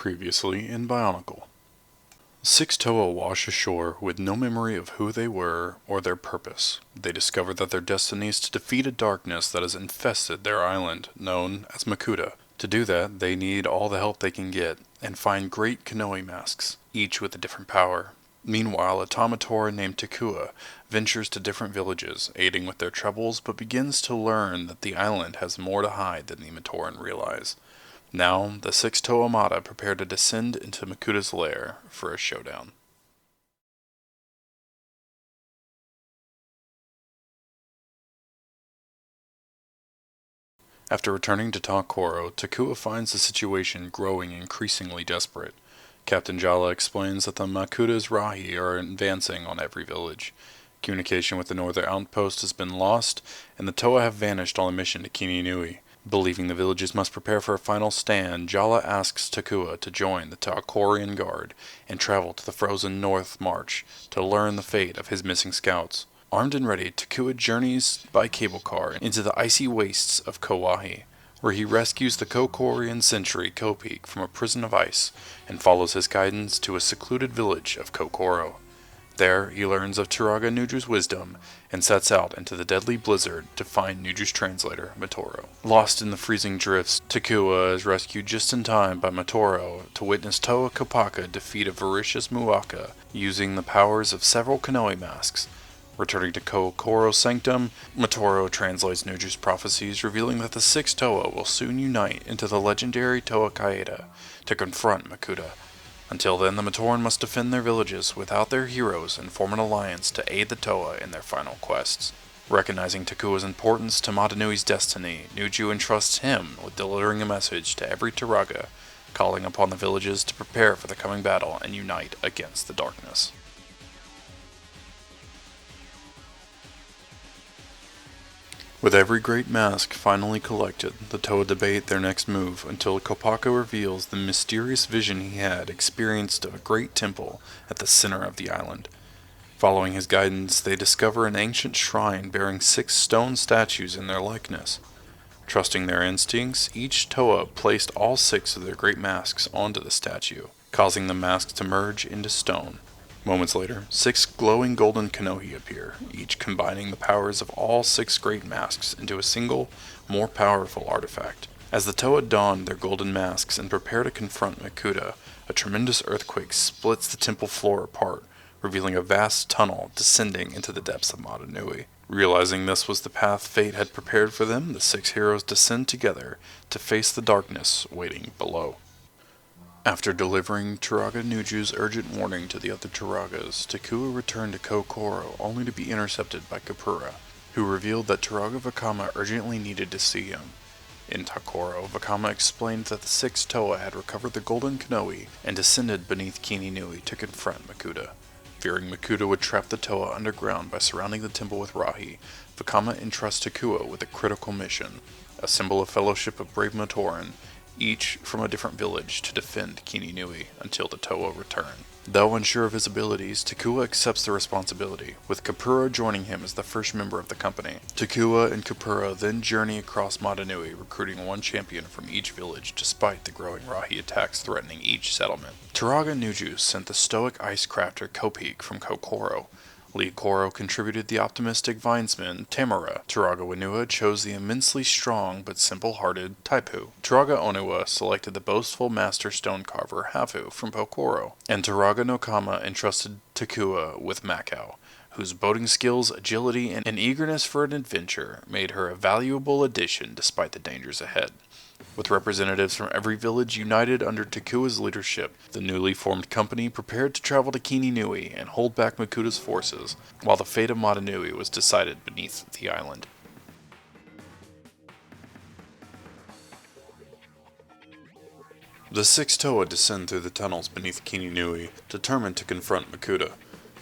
Previously in Bionicle. Six Toa wash ashore with no memory of who they were or their purpose. They discover that their destiny is to defeat a darkness that has infested their island, known as Makuta. To do that, they need all the help they can get, and find great Kanoe masks, each with a different power. Meanwhile, a Tamatora named Takua ventures to different villages, aiding with their troubles, but begins to learn that the island has more to hide than the Matoran realize. Now, the six Toa Mata prepare to descend into Makuta's lair for a showdown. After returning to Takoro, Takua finds the situation growing increasingly desperate. Captain Jala explains that the Makuta's Rahi are advancing on every village. Communication with the northern outpost has been lost, and the Toa have vanished on a mission to Kininui. Believing the villages must prepare for a final stand, Jala asks Takua to join the Takorian Guard and travel to the frozen North March to learn the fate of his missing scouts. Armed and ready, Takua journeys by cable car into the icy wastes of Kauai, where he rescues the Kokorian sentry Kopik from a prison of ice and follows his guidance to a secluded village of Kokoro. There, he learns of Turaga Nuju's wisdom and sets out into the deadly blizzard to find Nuju's translator, Matoro. Lost in the freezing drifts, Takua is rescued just in time by Matoro to witness Toa Kopaka defeat a voracious Muaka using the powers of several Kanoe masks. Returning to Kokoro's sanctum, Matoro translates Nuju's prophecies, revealing that the six Toa will soon unite into the legendary Toa Kaeda to confront Makuta. Until then, the Matoran must defend their villages without their heroes and form an alliance to aid the Toa in their final quests. Recognizing Takua's importance to Matanui's destiny, Nuju entrusts him with delivering a message to every Turaga, calling upon the villages to prepare for the coming battle and unite against the darkness. With every great mask finally collected, the Toa debate their next move until Kopaka reveals the mysterious vision he had experienced of a great temple at the center of the island. Following his guidance, they discover an ancient shrine bearing six stone statues in their likeness. Trusting their instincts, each Toa placed all six of their great masks onto the statue, causing the masks to merge into stone. Moments later, six glowing golden Kanohi appear, each combining the powers of all six great masks into a single, more powerful artifact. As the Toa don their golden masks and prepare to confront Makuta, a tremendous earthquake splits the temple floor apart, revealing a vast tunnel descending into the depths of Matanui. Realizing this was the path fate had prepared for them, the six heroes descend together to face the darkness waiting below. After delivering Turaga Nuju's urgent warning to the other Turagas, Takua returned to Kokoro only to be intercepted by Kapura, who revealed that Turaga Vakama urgently needed to see him. In Takoro, Vakama explained that the six Toa had recovered the Golden Kanoe and descended beneath Kininui to confront Makuta. Fearing Makuta would trap the Toa underground by surrounding the temple with Rahi, Vakama entrusts Takua with a critical mission, a symbol of fellowship of brave Matoran, each from a different village to defend Kininui until the Toa return. Though unsure of his abilities, Takua accepts the responsibility, with Kapura joining him as the first member of the company. Takua and Kapura then journey across Matanui, recruiting one champion from each village despite the growing Rahi attacks threatening each settlement. Turaga Nuju sent the stoic ice crafter Kopik from Kokoro. Lee Koro contributed the optimistic vinesman Tamara. Turaga Wanua chose the immensely strong but simple-hearted Taipu. Turaga Onua selected the boastful master stone carver Hafu from Pokoro. And Turaga Nokama entrusted Takua with Macau, whose boating skills, agility, and eagerness for an adventure made her a valuable addition despite the dangers ahead. With representatives from every village united under Takua's leadership, the newly formed company prepared to travel to Kininui and hold back Makuta's forces, while the fate of Matanui was decided beneath the island. The six Toa descend through the tunnels beneath Kininui, determined to confront Makuta.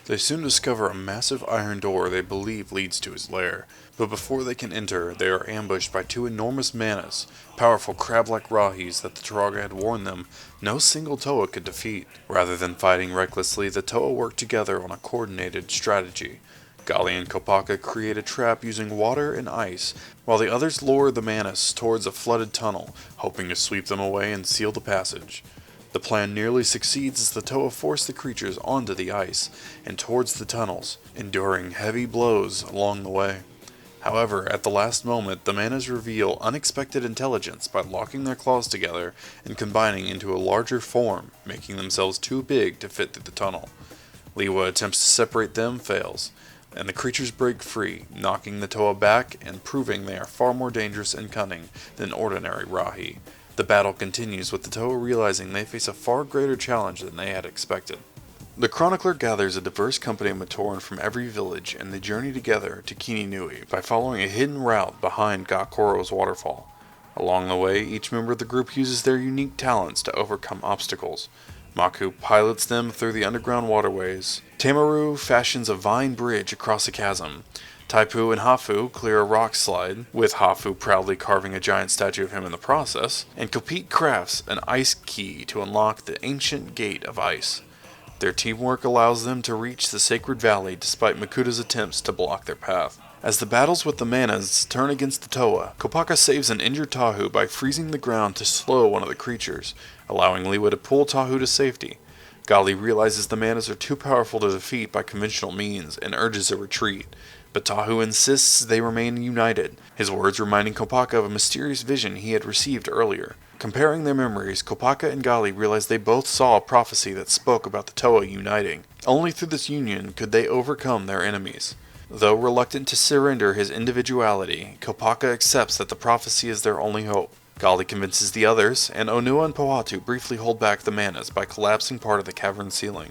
They soon discover a massive iron door they believe leads to his lair, but before they can enter, they are ambushed by two enormous manas, powerful crab-like Rahis that the Turaga had warned them no single Toa could defeat. Rather than fighting recklessly, the Toa work together on a coordinated strategy. Gali and Kopaka create a trap using water and ice, while the others lure the manas towards a flooded tunnel, hoping to sweep them away and seal the passage. The plan nearly succeeds as the Toa force the creatures onto the ice and towards the tunnels, enduring heavy blows along the way. However, at the last moment, the Manas reveal unexpected intelligence by locking their claws together and combining into a larger form, making themselves too big to fit through the tunnel. Liwa attempts to separate them, fails, and the creatures break free, knocking the Toa back and proving they are far more dangerous and cunning than ordinary Rahi. The battle continues with the Toa realizing they face a far greater challenge than they had expected. The chronicler gathers a diverse company of Matoran from every village, and they journey together to Kininui by following a hidden route behind Gakoro's waterfall. Along the way, each member of the group uses their unique talents to overcome obstacles. Maku pilots them through the underground waterways. Tamaru fashions a vine bridge across a chasm. Taipu and Hafu clear a rock slide, with Hafu proudly carving a giant statue of him in the process, and Kopit crafts an ice key to unlock the ancient gate of ice. Their teamwork allows them to reach the sacred valley despite Makuta's attempts to block their path. As the battles with the Manas turn against the Toa, Kopaka saves an injured Tahu by freezing the ground to slow one of the creatures, allowing Liwa to pull Tahu to safety. Gali realizes the Manas are too powerful to defeat by conventional means and urges a retreat, but Tahu insists they remain united, his words reminding Kopaka of a mysterious vision he had received earlier. Comparing their memories, Kopaka and Gali realize they both saw a prophecy that spoke about the Toa uniting. Only through this union could they overcome their enemies. Though reluctant to surrender his individuality, Kopaka accepts that the prophecy is their only hope. Gali convinces the others, and Onua and Pohatu briefly hold back the Manas by collapsing part of the cavern ceiling.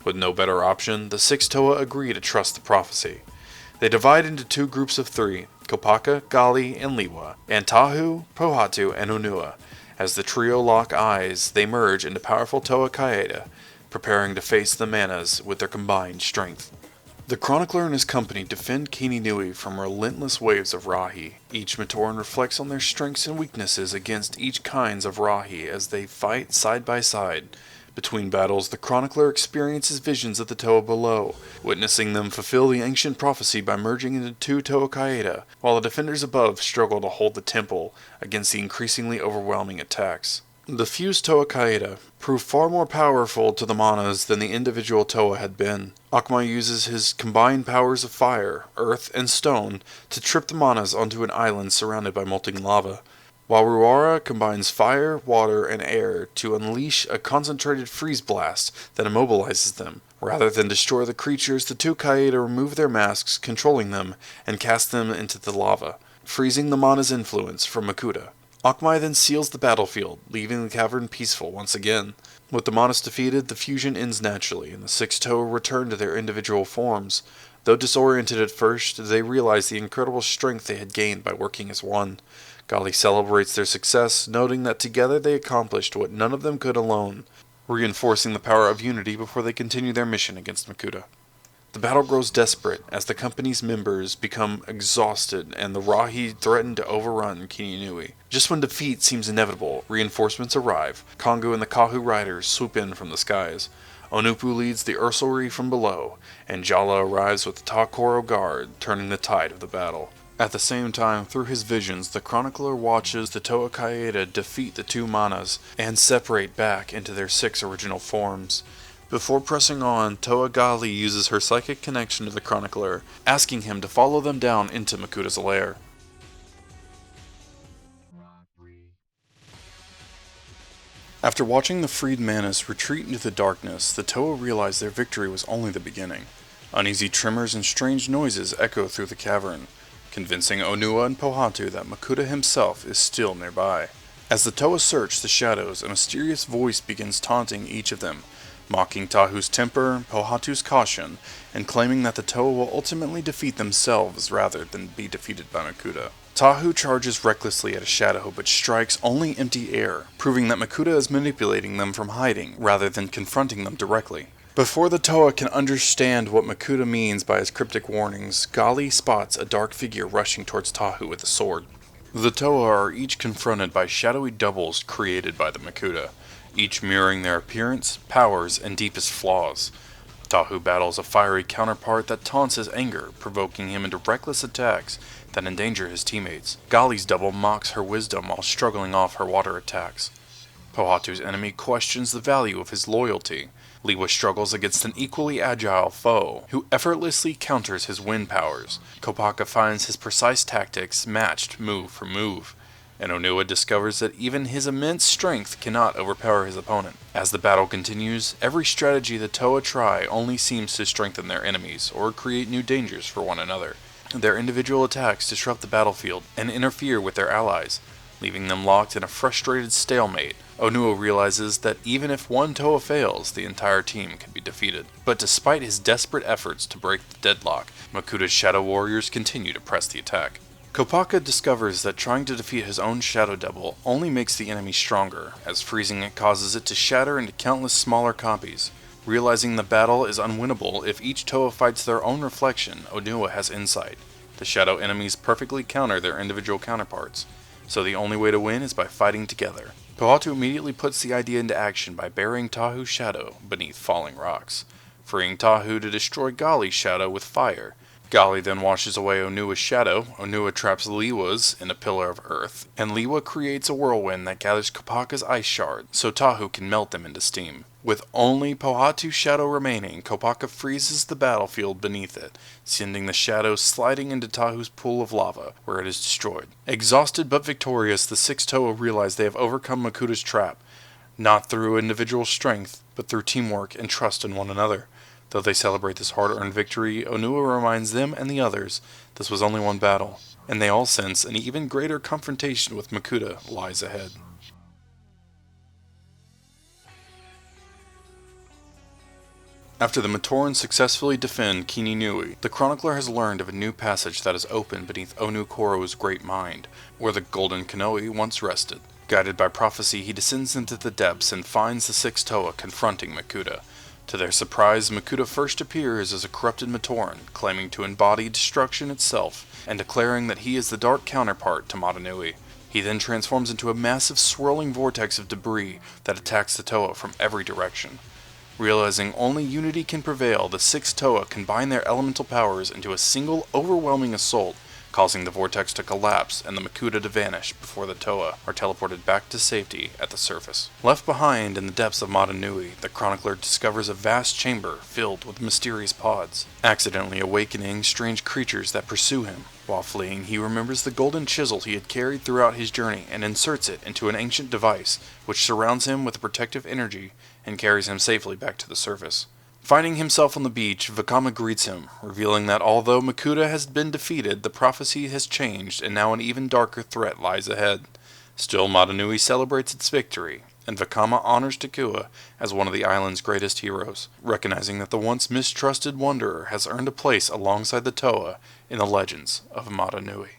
With no better option, the six Toa agree to trust the prophecy. They divide into two groups of three, Kopaka, Gali, and Liwa, and Tahu, Pohatu, and Onua. As the trio lock eyes, they merge into powerful Toa Kaeda, preparing to face the Manas with their combined strength. The chronicler and his company defend Kininui from relentless waves of Rahi. Each Matoran reflects on their strengths and weaknesses against each kinds of Rahi as they fight side by side. Between battles, the chronicler experiences visions of the Toa below, witnessing them fulfill the ancient prophecy by merging into two Toa Kaeda, while the defenders above struggle to hold the temple against the increasingly overwhelming attacks. The fused Toa Kaeda proved far more powerful to the Manas than the individual Toa had been. Akuma uses his combined powers of fire, earth, and stone to trip the Manas onto an island surrounded by molten lava, while Ruara combines fire, water, and air to unleash a concentrated freeze blast that immobilizes them. Rather than destroy the creatures, the two Kaeda remove their masks controlling them and cast them into the lava, freezing the Mana's influence from Makuta. Akmai then seals the battlefield, leaving the cavern peaceful once again. With the Manas defeated, the fusion ends naturally, and the six Toa return to their individual forms. Though disoriented at first, they realize the incredible strength they had gained by working as one. Gali celebrates their success, noting that together they accomplished what none of them could alone, reinforcing the power of unity before they continue their mission against Makuta. The battle grows desperate as the company's members become exhausted and the Rahi threaten to overrun Kininui. Just when defeat seems inevitable, reinforcements arrive. Kongu and the Kahu riders swoop in from the skies. Onupu leads the Ursulri from below, and Jala arrives with the Takoro guard, turning the tide of the battle. At the same time, through his visions, the chronicler watches the Toa Kaeda defeat the two Manas and separate back into their six original forms. Before pressing on, Toa Gali uses her psychic connection to the chronicler, asking him to follow them down into Makuta's lair. After watching the freed Manas retreat into the darkness, the Toa realize their victory was only the beginning. Uneasy tremors and strange noises echo through the cavern, convincing Onua and Pohatu that Makuta himself is still nearby. As the Toa search the shadows, a mysterious voice begins taunting each of them, mocking Tahu's temper, Pohatu's caution, and claiming that the Toa will ultimately defeat themselves rather than be defeated by Makuta. Tahu charges recklessly at a shadow but strikes only empty air, proving that Makuta is manipulating them from hiding rather than confronting them directly. Before the Toa can understand what Makuta means by his cryptic warnings, Gali spots a dark figure rushing towards Tahu with a sword. The Toa are each confronted by shadowy doubles created by the Makuta, each mirroring their appearance, powers, and deepest flaws. Tahu battles a fiery counterpart that taunts his anger, provoking him into reckless attacks that endanger his teammates. Gali's double mocks her wisdom while struggling off her water attacks. Pohatu's enemy questions the value of his loyalty. Liwa struggles against an equally agile foe, who effortlessly counters his wind powers. Kopaka finds his precise tactics matched move for move, and Onua discovers that even his immense strength cannot overpower his opponent. As the battle continues, every strategy the Toa try only seems to strengthen their enemies, or create new dangers for one another. Their individual attacks disrupt the battlefield and interfere with their allies, leaving them locked in a frustrated stalemate. Onua realizes that even if one Toa fails, the entire team can be defeated. But despite his desperate efforts to break the deadlock, Makuta's Shadow Warriors continue to press the attack. Kopaka discovers that trying to defeat his own Shadow Devil only makes the enemy stronger, as freezing it causes it to shatter into countless smaller copies. Realizing the battle is unwinnable if each Toa fights their own reflection, Onua has insight. The Shadow enemies perfectly counter their individual counterparts, so the only way to win is by fighting together. Pohatu immediately puts the idea into action by burying Tahu's shadow beneath falling rocks, freeing Tahu to destroy Gali' shadow with fire. Gali then washes away Onua's shadow, Onua traps Liwa's in a pillar of earth, and Liwa creates a whirlwind that gathers Kopaka's ice shards so Tahu can melt them into steam. With only Pohatu's shadow remaining, Kopaka freezes the battlefield beneath it, sending the shadow sliding into Tahu's pool of lava, where it is destroyed. Exhausted but victorious, the six Toa realize they have overcome Makuta's trap, not through individual strength, but through teamwork and trust in one another. Though they celebrate this hard-earned victory, Onua reminds them and the others this was only one battle, and they all sense an even greater confrontation with Makuta lies ahead. After the Matoran successfully defend Kininui, the chronicler has learned of a new passage that is open beneath Onukoro's great mind, where the Golden Kanoe once rested. Guided by prophecy, he descends into the depths and finds the six Toa confronting Makuta. To their surprise, Makuta first appears as a corrupted Matoran, claiming to embody destruction itself, and declaring that he is the dark counterpart to Motunui. He then transforms into a massive swirling vortex of debris that attacks the Toa from every direction. Realizing only unity can prevail, the six Toa combine their elemental powers into a single overwhelming assault, causing the vortex to collapse and the Makuta to vanish before the Toa are teleported back to safety at the surface. Left behind in the depths of Motunui, the chronicler discovers a vast chamber filled with mysterious pods, accidentally awakening strange creatures that pursue him. While fleeing, he remembers the golden chisel he had carried throughout his journey and inserts it into an ancient device, which surrounds him with a protective energy and carries him safely back to the surface. Finding himself on the beach, Vakama greets him, revealing that although Makuta has been defeated, the prophecy has changed and now an even darker threat lies ahead. Still, Motunui celebrates its victory, and Vakama honors Takua as one of the island's greatest heroes, recognizing that the once mistrusted wanderer has earned a place alongside the Toa in the legends of Motunui.